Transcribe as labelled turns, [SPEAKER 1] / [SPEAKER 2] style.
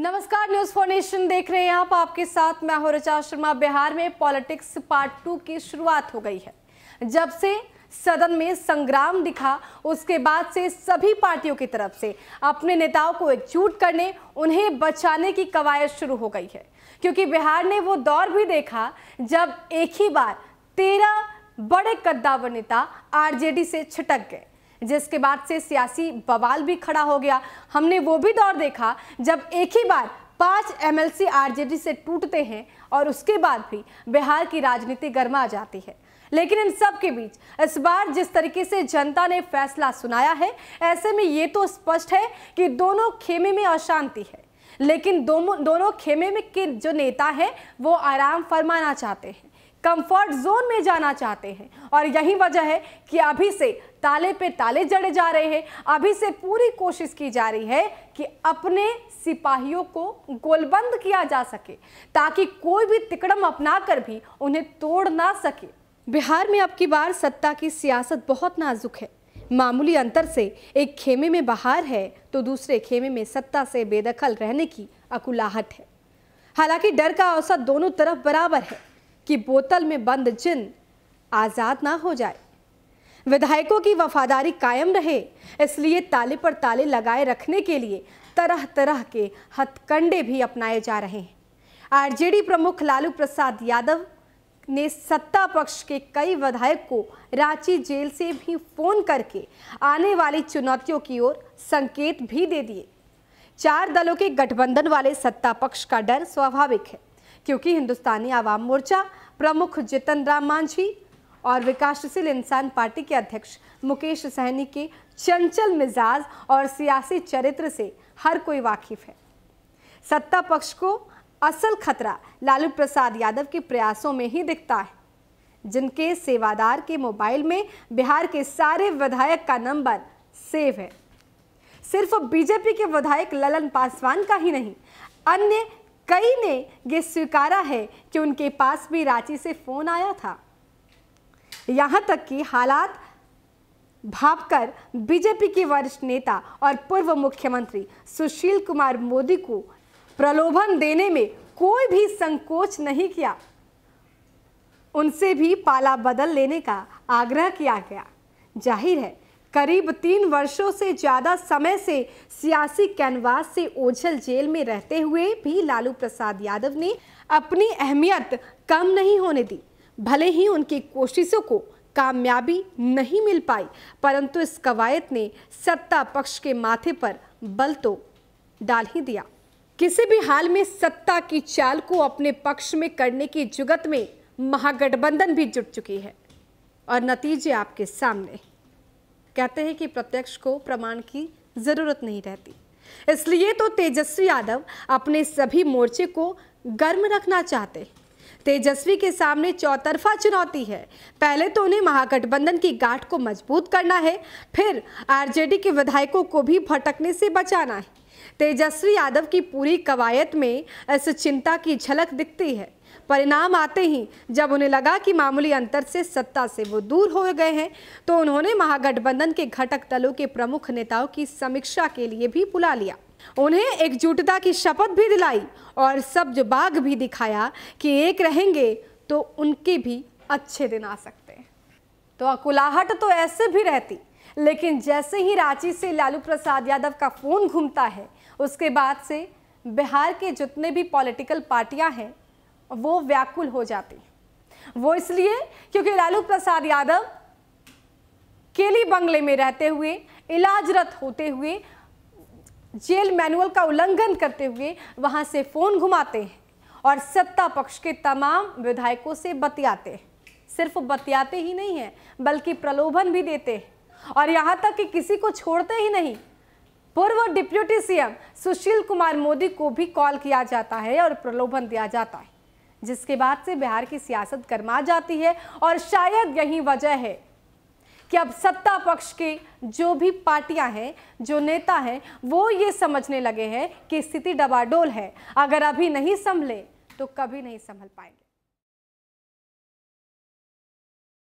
[SPEAKER 1] नमस्कार, news for nation देख रहे हैं आप। आपके साथ मैं हूं ऋचा शर्मा। बिहार में पॉलिटिक्स पार्ट 2 की शुरुआत हो गई है। जब से सदन में संग्राम दिखा, उसके बाद से सभी पार्टियों की तरफ से अपने नेताओं को एकजुट करने, उन्हें बचाने की कवायद शुरू हो गई है। क्योंकि बिहार ने वो दौर भी देखा जब एक ही बार 13 बड़े कद्दावर नेता आरजेडी से छिटक गए, जिसके बाद से सियासी बवाल भी खड़ा हो गया। हमने वो भी दौर देखा जब एक ही बार 5 एमएलसी आरजेडी से टूटते हैं और उसके बाद भी बिहार की राजनीति गर्मा जाती है। लेकिन इन सब के बीच इस बार जिस तरीके से जनता ने फैसला सुनाया है, ऐसे में ये तो स्पष्ट है कि दोनों खेमे में अशांति है। लेकिन दोनों खेमे में के जो नेता हैं वो आराम फरमाना चाहते हैं, कंफर्ट जोन में जाना चाहते हैं। और यही वजह है कि अभी से ताले पे ताले जड़े जा रहे हैं। अभी से पूरी कोशिश की जा रही है कि अपने सिपाहियों को गोलबंद किया जा सके, ताकि कोई भी तिकड़म अपना कर भी उन्हें तोड़ ना सके। बिहार में अब की बार सत्ता की सियासत बहुत नाजुक है। मामूली अंतर से एक खेमे में बहार है तो दूसरे खेमे में सत्ता से बेदखल रहने की अकुलाहट है। हालांकि डर का औसत दोनों तरफ बराबर है कि बोतल में बंद जिन आजाद ना हो जाए। विधायकों की वफादारी कायम रहे, इसलिए ताले पर ताले लगाए रखने के लिए तरह तरह के हथकंडे भी अपनाए जा रहे हैं। आरजेडी प्रमुख लालू प्रसाद यादव ने सत्ता पक्ष के कई विधायक को रांची जेल से भी फोन करके आने वाली चुनौतियों की ओर संकेत भी दे दिए। 4 दलों के गठबंधन वाले सत्ता पक्ष का डर स्वाभाविक है, क्योंकि हिंदुस्तानी आवाम मोर्चा प्रमुख जितन राम मांझी और विकासशील इंसान पार्टी के अध्यक्ष मुकेश सहनी के चंचल मिजाज और सियासी चरित्र से हर कोई वाकिफ है। सत्ता पक्ष को असल खतरा लालू प्रसाद यादव के प्रयासों में ही दिखता है, जिनके सेवादार के मोबाइल में बिहार के सारे विधायक का नंबर सेव है। सिर्फ बीजेपी के विधायक ललन पासवान का ही नहीं, अन्य कई ने ये स्वीकारा है कि उनके पास भी रांची से फोन आया था। यहां तक कि हालात भांपकर बीजेपी के वरिष्ठ नेता और पूर्व मुख्यमंत्री सुशील कुमार मोदी को प्रलोभन देने में कोई भी संकोच नहीं किया। उनसे भी पाला बदल लेने का आग्रह किया गया। जाहिर है, करीब 3 वर्षों से ज्यादा समय से सियासी कैनवास से ओझल जेल में रहते हुए भी लालू प्रसाद यादव ने अपनी अहमियत कम नहीं होने दी। भले ही उनकी कोशिशों को कामयाबी नहीं मिल पाई, परंतु इस कवायद ने सत्ता पक्ष के माथे पर बल तो डाल ही दिया। किसी भी हाल में सत्ता की चाल को अपने पक्ष में करने की जुगत में महागठबंधन भी जुट चुकी है और नतीजे आपके सामने। कहते हैं कि प्रत्यक्ष को प्रमाण की जरूरत नहीं रहती, इसलिए तो तेजस्वी यादव अपने सभी मोर्चे को गर्म रखना चाहते हैं। तेजस्वी के सामने चौतरफा चुनौती है। पहले तो उन्हें महागठबंधन की गांठ को मजबूत करना है, फिर आरजेडी के विधायकों को भी भटकने से बचाना है। तेजस्वी यादव की पूरी कवायद में इस चिंता की झलक दिखती है। परिणाम आते ही जब उन्हें लगा कि मामूली अंतर से सत्ता से वो दूर हो गए हैं, तो उन्होंने महागठबंधन के घटक दलों के प्रमुख नेताओं की समीक्षा के लिए भी बुला लिया। उन्हें एकजुटता की शपथ भी दिलाई और सब्ज बाग भी दिखाया कि एक रहेंगे तो उनके भी अच्छे दिन आ सकते हैं। तो अकुलाहट तो ऐसे भी रहती, लेकिन जैसे ही रांची से लालू प्रसाद यादव का फोन घूमता है, उसके बाद से बिहार के जितने भी पॉलिटिकल पार्टियां हैं वो व्याकुल हो जाती। वो इसलिए क्योंकि लालू प्रसाद यादव केली बंगले में रहते हुए, इलाजरत होते हुए, जेल मैनुअल का उल्लंघन करते हुए वहां से फोन घुमाते हैं और सत्ता पक्ष के तमाम विधायकों से बतियाते हैं। सिर्फ बतियाते ही नहीं है, बल्कि प्रलोभन भी देते हैं। और यहां तक कि किसी को छोड़ते ही नहीं, पूर्व डिप्टी सीएम सुशील कुमार मोदी को भी कॉल किया जाता है और प्रलोभन दिया जाता है, जिसके बाद से बिहार की सियासत गर्मा जाती है। और शायद यही वजह है कि अब सत्ता पक्ष के जो भी पार्टियां हैं, जो नेता हैं, वो ये समझने लगे हैं कि स्थिति डबाडोल है। अगर अभी नहीं संभले तो कभी नहीं संभल पाएंगे।